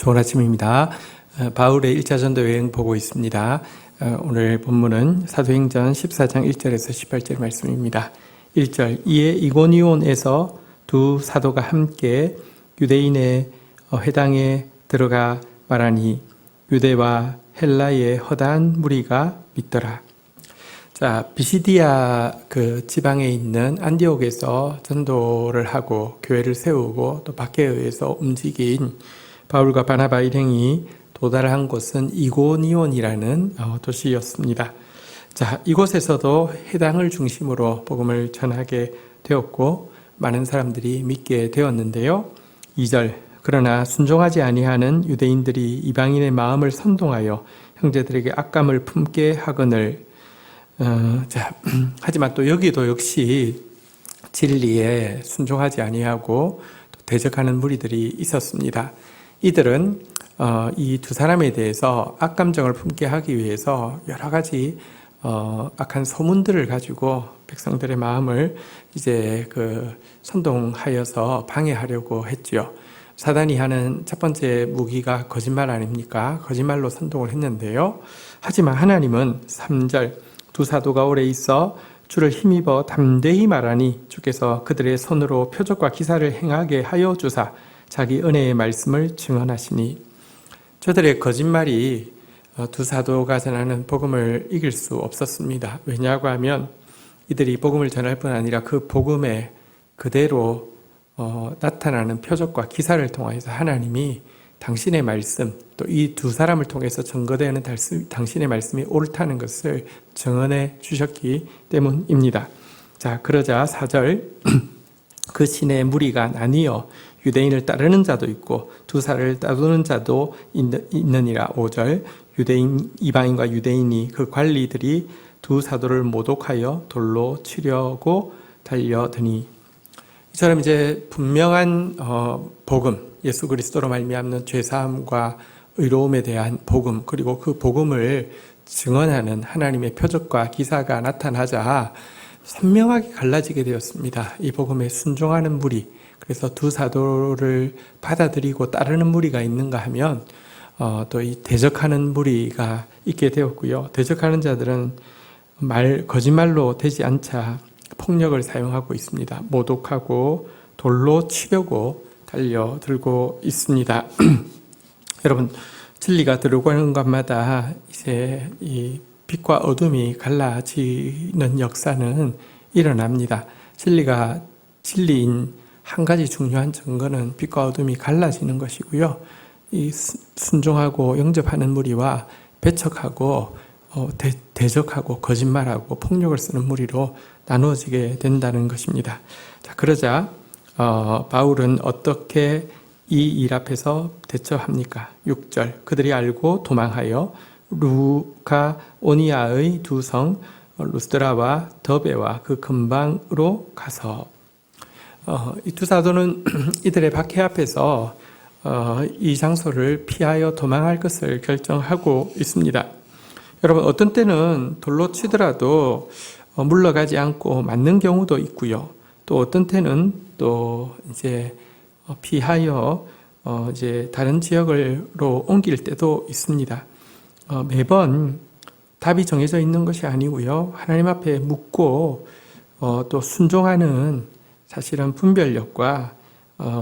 좋은 아침입니다. 바울의 1차 전도 여행 보고 있습니다. 오늘 본문은 사도행전 14장 1절에서 18절 말씀입니다. 1절, 이에 이고니온에서 두 사도가 함께 유대인의 회당에 들어가 말하니 유대와 헬라의 허다한 무리가 믿더라. 자, 비시디아 그 지방에 있는 안디옥에서 전도를 하고 교회를 세우고 또 박해에서 움직인 바울과 바나바 일행이 도달한 곳은 이고니온이라는 도시였습니다. 자, 이곳에서도 회당을 중심으로 복음을 전하게 되었고 많은 사람들이 믿게 되었는데요. 2절, 그러나 순종하지 아니하는 유대인들이 이방인의 마음을 선동하여 형제들에게 악감을 품게 하거늘. 하지만 또 여기도 역시 진리에 순종하지 아니하고 또 대적하는 무리들이 있었습니다. 이들은 이 두 사람에 대해서 악감정을 품게 하기 위해서 여러 가지 악한 소문들을 가지고 백성들의 마음을 이제 선동하여서 방해하려고 했죠. 사단이 하는 첫 번째 무기가 거짓말 아닙니까? 거짓말로 선동을 했는데요. 하지만 하나님은 3절, 두 사도가 오래 있어 주를 힘입어 담대히 말하니 주께서 그들의 손으로 표적과 기사를 행하게 하여 주사 자기 은혜의 말씀을 증언하시니. 저들의 거짓말이 두 사도가 전하는 복음을 이길 수 없었습니다. 왜냐고 하면 이들이 복음을 전할 뿐 아니라 그 복음에 그대로 나타나는 표적과 기사를 통해서 하나님이 당신의 말씀, 또 이 두 사람을 통해서 증거되는 당신의 말씀이 옳다는 것을 증언해 주셨기 때문입니다. 자, 그러자 4절, 그 시내의 무리가 나뉘어 유대인을 따르는 자도 있고 두 사를 따르는 자도 있느니라. 5절, 유대인, 이방인과 유대인이 그 관리들이 두 사도를 모독하여 돌로 치려고 달려드니. 이처럼 이제 분명한 복음, 예수 그리스도로 말미암는 죄사함과 의로움에 대한 복음, 그리고 그 복음을 증언하는 하나님의 표적과 기사가 나타나자 선명하게 갈라지게 되었습니다. 이 복음에 순종하는 무리, 그래서 두 사도를 받아들이고 따르는 무리가 있는가 하면 또 이 대적하는 무리가 있게 되었고요. 대적하는 자들은 거짓말로 되지 않자 폭력을 사용하고 있습니다. 모독하고 돌로 치려고 달려들고 있습니다. 여러분, 진리가 들어가는 것마다 이제 이 빛과 어둠이 갈라지는 역사는 일어납니다. 진리인 한 가지 중요한 증거는 빛과 어둠이 갈라지는 것이고요. 이 순종하고 영접하는 무리와 배척하고 대적하고 거짓말하고 폭력을 쓰는 무리로 나누어지게 된다는 것입니다. 자, 그러자 바울은 어떻게 이 일 앞에서 대처합니까? 6절, 그들이 알고 도망하여 루가오니아의 두 성 루스드라와 더베와 그 근방으로 가서. 이 두 사도는 이들의 박해 앞에서 이 장소를 피하여 도망할 것을 결정하고 있습니다. 여러분, 어떤 때는 돌로 치더라도 물러가지 않고 맞는 경우도 있고요. 또 어떤 때는 또 이제 피하여 이제 다른 지역으로 옮길 때도 있습니다. 매번 답이 정해져 있는 것이 아니고요. 하나님 앞에 묻고 또 순종하는 사실은 분별력과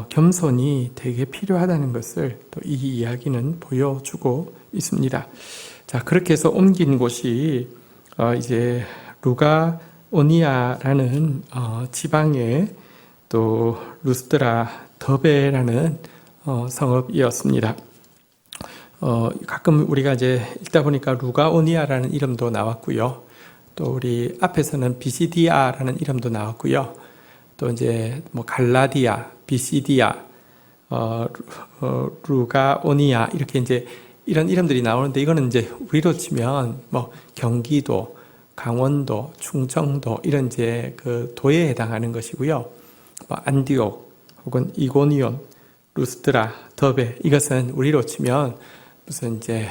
겸손이 되게 필요하다는 것을 또 이 이야기는 보여주고 있습니다. 자, 그렇게 해서 옮긴 곳이 이제 루가오니아라는 지방에 또 루스드라 더베라는 성읍이었습니다. 가끔 우리가 이제 읽다 보니까 루가오니아라는 이름도 나왔고요. 또 우리 앞에서는 비시디아라는 이름도 나왔고요. 또 이제 갈라디아, 비시디아, 루가오니아 이렇게 이제 이런 이름들이 나오는데 이거는 이제 우리로 치면 경기도, 강원도, 충청도 이런 이제 그 도에 해당하는 것이고요. 안디옥 혹은 이고니온, 루스드라, 더베 이것은 우리로 치면 무슨 이제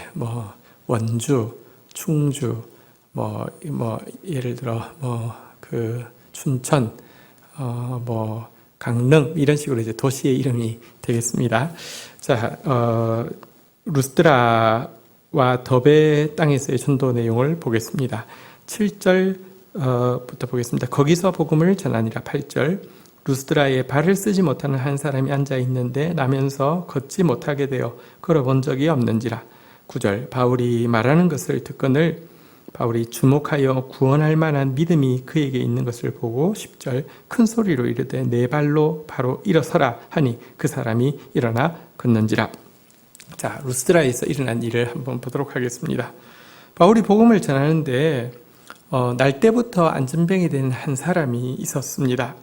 원주, 충주, 예를 들어 춘천, 강릉 이런 식으로 이제 도시의 이름이 되겠습니다. 자, 루스드라와 더베 땅에서의 전도 내용을 보겠습니다. 7절부터 보겠습니다. 거기서 복음을 전하니라. 8절 루스드라에 발을 쓰지 못하는 한 사람이 앉아 있는데 나면서 걷지 못하게 되어 걸어본 적이 없는지라. 9절 바울이 말하는 것을 듣거늘 바울이 주목하여 구원할 만한 믿음이 그에게 있는 것을 보고 10절 큰 소리로 이르되 내 발로 바로 일어서라 하니 그 사람이 일어나 걷는지라. 자, 루스드라에서 일어난 일을 한번 보도록 하겠습니다. 바울이 복음을 전하는데 날 때부터 안전병이 된 한 사람이 있었습니다.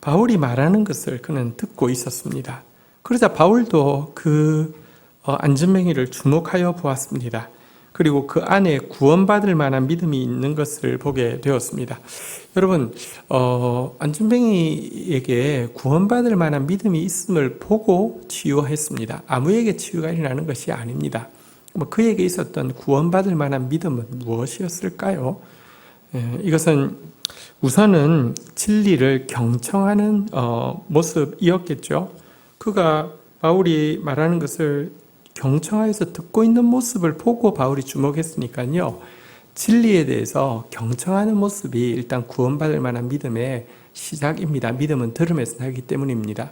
바울이 말하는 것을 그는 듣고 있었습니다. 그러자 바울도 그 안전병이를 주목하여 보았습니다. 그리고 그 안에 구원받을 만한 믿음이 있는 것을 보게 되었습니다. 여러분, 안전병이에게 구원받을 만한 믿음이 있음을 보고 치유했습니다. 아무에게 치유가 일어나는 것이 아닙니다. 그에게 있었던 구원받을 만한 믿음은 무엇이었을까요? 이것은 우선은 진리를 경청하는 모습이었겠죠. 그가 바울이 말하는 것을 경청하여서 듣고 있는 모습을 보고 바울이 주목했으니까요. 진리에 대해서 경청하는 모습이 일단 구원받을 만한 믿음의 시작입니다. 믿음은 들음에서 나기 때문입니다.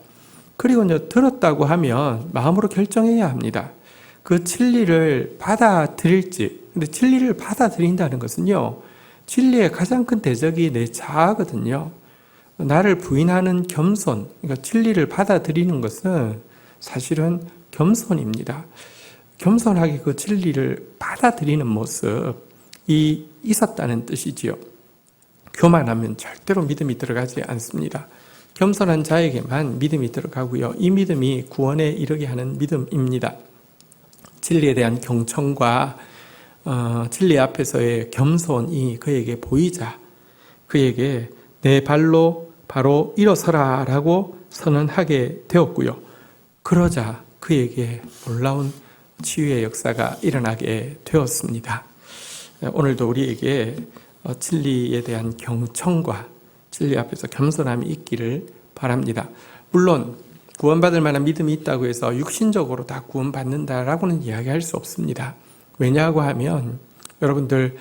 그리고 들었다고 하면 마음으로 결정해야 합니다. 그 진리를 받아들일지. 근데 진리를 받아들인다는 것은요. 진리의 가장 큰 대적이 내 자아거든요. 나를 부인하는 겸손, 그러니까 진리를 받아들이는 것은 사실은 겸손입니다. 겸손하게 그 진리를 받아들이는 모습이 있었다는 뜻이지요. 교만하면 절대로 믿음이 들어가지 않습니다. 겸손한 자에게만 믿음이 들어가고요. 이 믿음이 구원에 이르게 하는 믿음입니다. 진리에 대한 경청과 진리 앞에서의 겸손이 그에게 보이자 그에게 내 발로 바로 일어서라 라고 선언하게 되었고요. 그러자 그에게 놀라운 치유의 역사가 일어나게 되었습니다. 오늘도 우리에게 진리에 대한 경청과 진리 앞에서 겸손함이 있기를 바랍니다. 물론 구원받을 만한 믿음이 있다고 해서 육신적으로 다 구원받는다라고는 이야기할 수 없습니다. 왜냐하고 하면 여러분들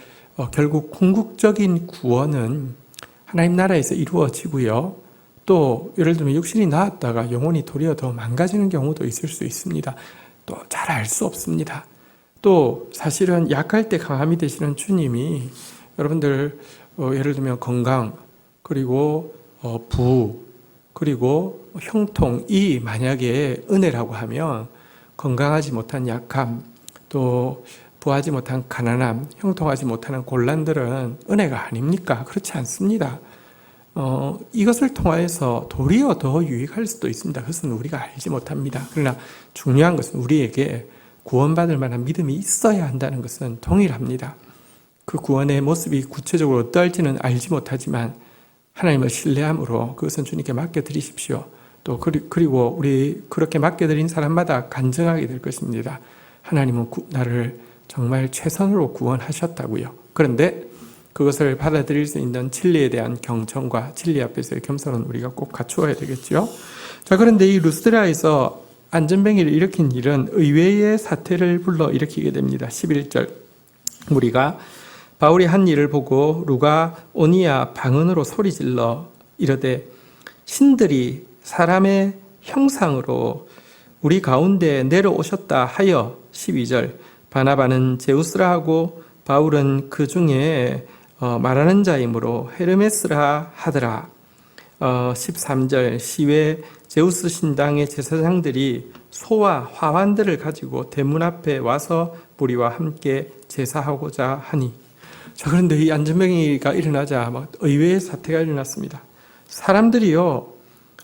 결국 궁극적인 구원은 하나님 나라에서 이루어지고요. 또 예를 들면 육신이 나았다가 영혼이 도리어 더 망가지는 경우도 있을 수 있습니다. 또 잘 알 수 없습니다. 또 사실은 약할 때 강함이 되시는 주님이 여러분들 예를 들면 건강 그리고 부 그리고 형통이 만약에 은혜라고 하면 건강하지 못한 약함 또 부하지 못한 가난함 형통하지 못하는 곤란들은 은혜가 아닙니까? 그렇지 않습니다. 이것을 통하여서 도리어 더 유익할 수도 있습니다. 그것은 우리가 알지 못합니다. 그러나 중요한 것은 우리에게 구원받을 만한 믿음이 있어야 한다는 것은 동일합니다. 그 구원의 모습이 구체적으로 어떠할지는 알지 못하지만 하나님을 신뢰함으로 그것은 주님께 맡겨드리십시오. 또 그리고 우리 그렇게 맡겨드린 사람마다 간증하게 될 것입니다. 하나님은 나를 정말 최선으로 구원하셨다고요. 그런데 그것을 받아들일 수 있는 진리에 대한 경청과 진리 앞에서의 겸손은 우리가 꼭 갖추어야 되겠죠. 자, 그런데 이 루스드라에서 안전병이를 일으킨 일은 의외의 사태를 불러 일으키게 됩니다. 11절 우리가 바울이 한 일을 보고 루가오니아 방언으로 소리질러 이르되 신들이 사람의 형상으로 우리 가운데 내려오셨다 하여 12절 바나바는 제우스라 하고 바울은 그 중에 말하는 자이므로 헤르메스라 하더라. 13절 시외 제우스 신당의 제사장들이 소와 화환들을 가지고 대문 앞에 와서 우리와 함께 제사하고자 하니. 자, 그런데 이 안전병이가 일어나자 막 의외의 사태가 일어났습니다. 사람들이요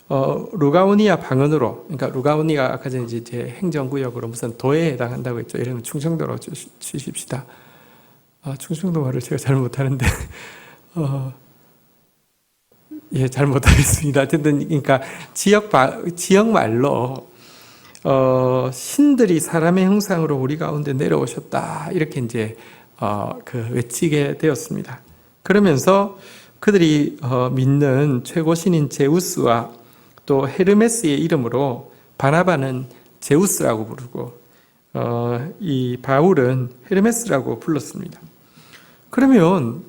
루가오니아 방언으로, 그러니까 루가오니아 아까 전에 이제 행정구역으로 무슨 도에 해당한다고 했죠. 예를 들면 충청도로 치십시다. 충청도 말을 제가 잘 못하는데, 예, 잘 못하겠습니다. 어쨌든, 그러니까 지역 말로, 신들이 사람의 형상으로 우리 가운데 내려오셨다. 이렇게 이제, 외치게 되었습니다. 그러면서 그들이 믿는 최고 신인 제우스와 또 헤르메스의 이름으로 바나바는 제우스라고 부르고 이 바울은 헤르메스라고 불렀습니다. 그러면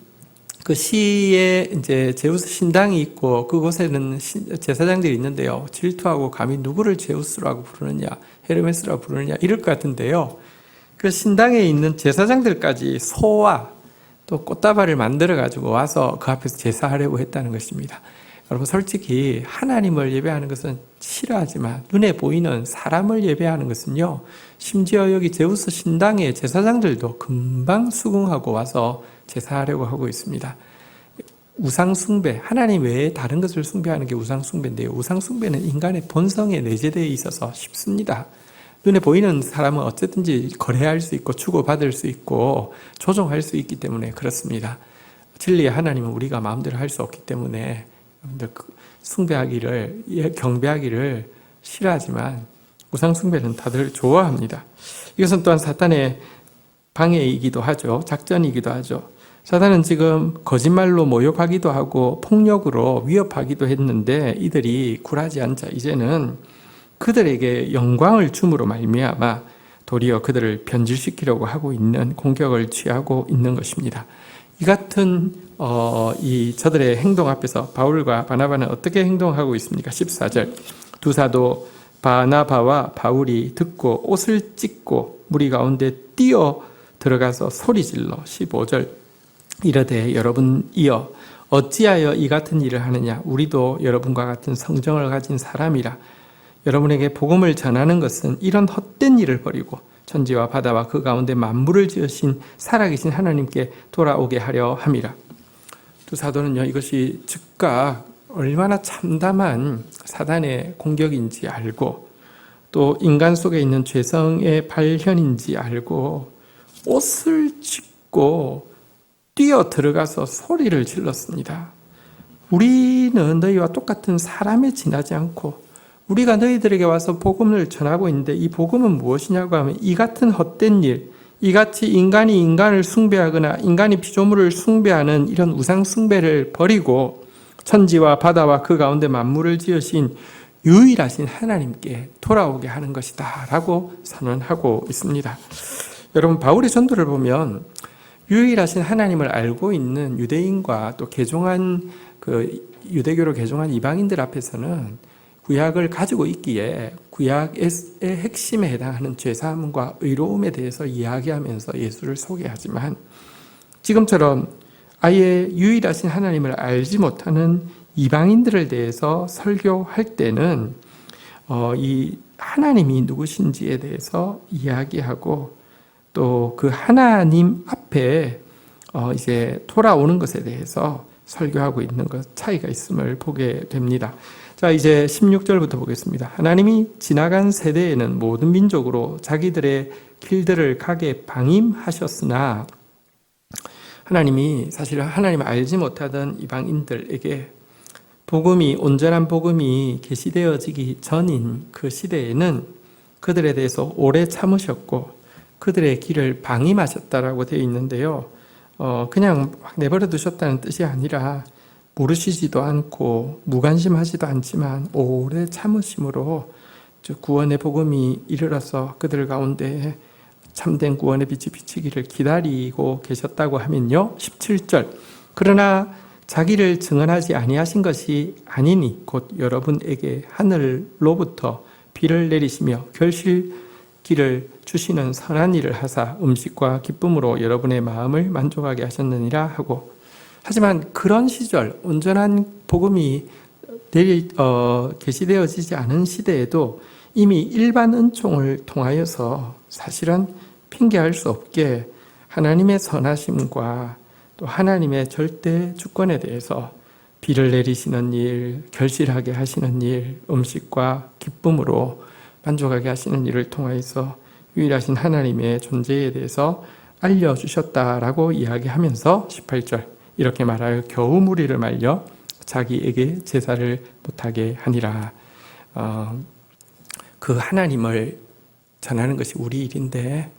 그 시에 이제 제우스 신당이 있고 그곳에는 제사장들이 있는데요. 질투하고 감히 누구를 제우스라고 부르느냐, 헤르메스라고 부르느냐 이럴 것 같은데요. 그 신당에 있는 제사장들까지 소와 또 꽃다발을 만들어 가지고 와서 그 앞에서 제사하려고 했다는 것입니다. 여러분 솔직히 하나님을 예배하는 것은 싫어하지만 눈에 보이는 사람을 예배하는 것은요, 심지어 여기 제우스 신당의 제사장들도 금방 수긍하고 와서 제사하려고 하고 있습니다. 우상 숭배, 하나님 외에 다른 것을 숭배하는 게 우상 숭배인데요. 우상 숭배는 인간의 본성에 내재되어 있어서 쉽습니다. 눈에 보이는 사람은 어쨌든지 거래할 수 있고 주고받을 수 있고 조종할 수 있기 때문에 그렇습니다. 진리의 하나님은 우리가 마음대로 할 수 없기 때문에 숭배하기를, 경배하기를 싫어하지만 우상 숭배는 다들 좋아합니다. 이것은 또한 사탄의 방해이기도 하죠. 작전이기도 하죠. 사탄은 지금 거짓말로 모욕하기도 하고 폭력으로 위협하기도 했는데 이들이 굴하지 않자 이제는 그들에게 영광을 줌으로 말미암아 도리어 그들을 변질시키려고 하고 있는 공격을 취하고 있는 것입니다. 이 같은 이 저들의 행동 앞에서 바울과 바나바는 어떻게 행동하고 있습니까? 14절 두 사도 바나바와 바울이 듣고 옷을 찢고 무리 가운데 뛰어 들어가서 소리질러 15절 이르되 여러분이여 어찌하여 이 같은 일을 하느냐 우리도 여러분과 같은 성정을 가진 사람이라 여러분에게 복음을 전하는 것은 이런 헛된 일을 버리고 천지와 바다와 그 가운데 만물을 지으신 살아계신 하나님께 돌아오게 하려 함이라. 두 사도는요, 이것이 즉각 얼마나 참담한 사단의 공격인지 알고 또 인간 속에 있는 죄성의 발현인지 알고 옷을 찢고 뛰어 들어가서 소리를 질렀습니다. 우리는 너희와 똑같은 사람에 지나지 않고 우리가 너희들에게 와서 복음을 전하고 있는데 이 복음은 무엇이냐고 하면 이 같은 헛된 일, 이같이 인간이 인간을 숭배하거나 인간이 피조물을 숭배하는 이런 우상 숭배를 버리고 천지와 바다와 그 가운데 만물을 지으신 유일하신 하나님께 돌아오게 하는 것이다 라고 선언하고 있습니다. 여러분 바울의 전도를 보면 유일하신 하나님을 알고 있는 유대인과 또 개종한 유대교로 개종한 이방인들 앞에서는 구약을 가지고 있기에 구약의 핵심에 해당하는 죄사함과 의로움에 대해서 이야기하면서 예수를 소개하지만 지금처럼 아예 유일하신 하나님을 알지 못하는 이방인들에 대해서 설교할 때는 이 하나님이 누구신지에 대해서 이야기하고 또 그 하나님 앞에 이제 돌아오는 것에 대해서 설교하고 있는 것 차이가 있음을 보게 됩니다. 자, 이제 16절부터 보겠습니다. 하나님이 지나간 세대에는 모든 민족으로 자기들의 길들을 가게 방임하셨으나 하나님이 사실 하나님을 알지 못하던 이방인들에게 온전한 복음이 계시되어지기 전인 그 시대에는 그들에 대해서 오래 참으셨고 그들의 길을 방임하셨다라고 되어 있는데요. 그냥 막 내버려 두셨다는 뜻이 아니라 모르시지도 않고 무관심하지도 않지만 오래 참으심으로 구원의 복음이 이르러서 그들 가운데 참된 구원의 빛이 비치기를 기다리고 계셨다고 하면요. 17절 그러나 자기를 증언하지 아니하신 것이 아니니 곧 여러분에게 하늘로부터 비를 내리시며 결실기를 주시는 선한 일을 하사 음식과 기쁨으로 여러분의 마음을 만족하게 하셨느니라 하고 하지만 그런 시절 온전한 복음이 계시되어지지 않은 시대에도 이미 일반 은총을 통하여서 사실은 핑계할 수 없게 하나님의 선하심과 또 하나님의 절대 주권에 대해서 비를 내리시는 일, 결실하게 하시는 일, 음식과 기쁨으로 만족하게 하시는 일을 통하여서 유일하신 하나님의 존재에 대해서 알려주셨다라고 이야기하면서 18절 이렇게 말하여 겨우 무리를 말려 자기에게 제사를 못하게 하니라. 그 하나님을 전하는 것이 우리 일인데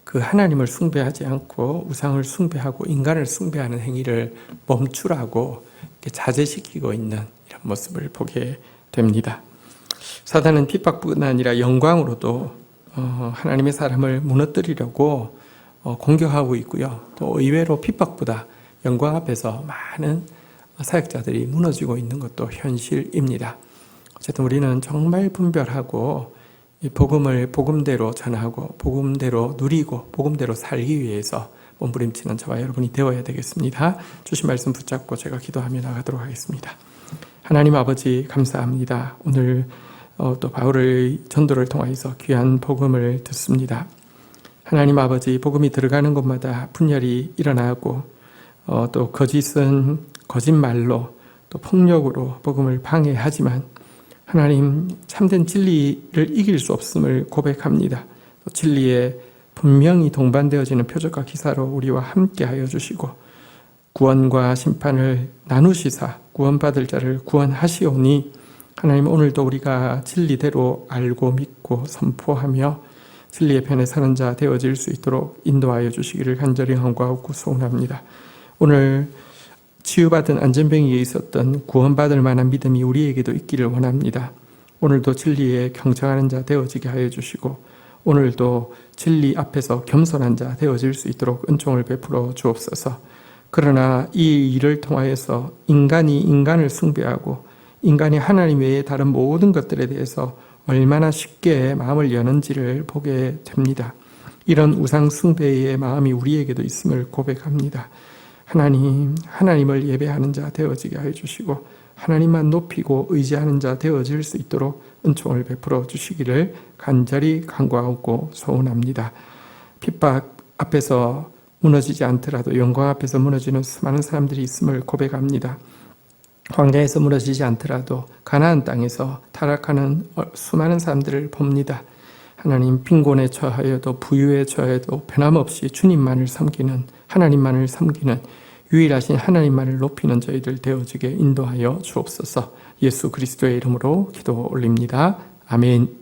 그 하나님을 숭배하지 않고 우상을 숭배하고 인간을 숭배하는 행위를 멈추라고 자제시키고 있는 이런 모습을 보게 됩니다. 사단은 핍박뿐 아니라 영광으로도 하나님의 사람을 무너뜨리려고 공격하고 있고요. 또 의외로 핍박보다 영광 앞에서 많은 사역자들이 무너지고 있는 것도 현실입니다. 어쨌든 우리는 정말 분별하고 이 복음을 복음대로 전하고 복음대로 누리고 복음대로 살기 위해서 몸부림치는 저와 여러분이 되어야 되겠습니다. 주신 말씀 붙잡고 제가 기도하며 나가도록 하겠습니다. 하나님 아버지 감사합니다. 오늘 또 바울의 전도를 통해서 귀한 복음을 듣습니다. 하나님 아버지, 복음이 들어가는 곳마다 분열이 일어나고 또 거짓은 거짓말로 또 폭력으로 복음을 방해하지만 하나님 참된 진리를 이길 수 없음을 고백합니다. 또 진리에 분명히 동반되어지는 표적과 기사로 우리와 함께하여 주시고 구원과 심판을 나누시사 구원받을 자를 구원하시오니 하나님 오늘도 우리가 진리대로 알고 믿고 선포하며 진리의 편에 서는 자 되어질 수 있도록 인도하여 주시기를 간절히 간구하고 소원합니다. 오늘 치유받은 안전병이에 있었던 구원받을 만한 믿음이 우리에게도 있기를 원합니다. 오늘도 진리에 경청하는 자 되어지게 하여 주시고 오늘도 진리 앞에서 겸손한 자 되어질 수 있도록 은총을 베풀어 주옵소서. 그러나 이 일을 통하여서 인간이 인간을 숭배하고 인간이 하나님 외에 다른 모든 것들에 대해서 얼마나 쉽게 마음을 여는지를 보게 됩니다. 이런 우상 숭배의 마음이 우리에게도 있음을 고백합니다. 하나님을 예배하는 자 되어지게 하여 주시고 하나님만 높이고 의지하는 자 되어질 수 있도록 은총을 베풀어 주시기를 간절히 간구하고 소원합니다. 핍박 앞에서 무너지지 않더라도 영광 앞에서 무너지는 수많은 사람들이 있음을 고백합니다. 광야에서 무너지지 않더라도 가나안 땅에서 타락하는 수많은 사람들을 봅니다. 하나님, 빈곤에 처하여도 부유에 처하여도 변함없이 주님만을 섬기는, 하나님만을 섬기는 유일하신 하나님만을 높이는 저희들 되어지게 인도하여 주옵소서. 예수 그리스도의 이름으로 기도 올립니다. 아멘.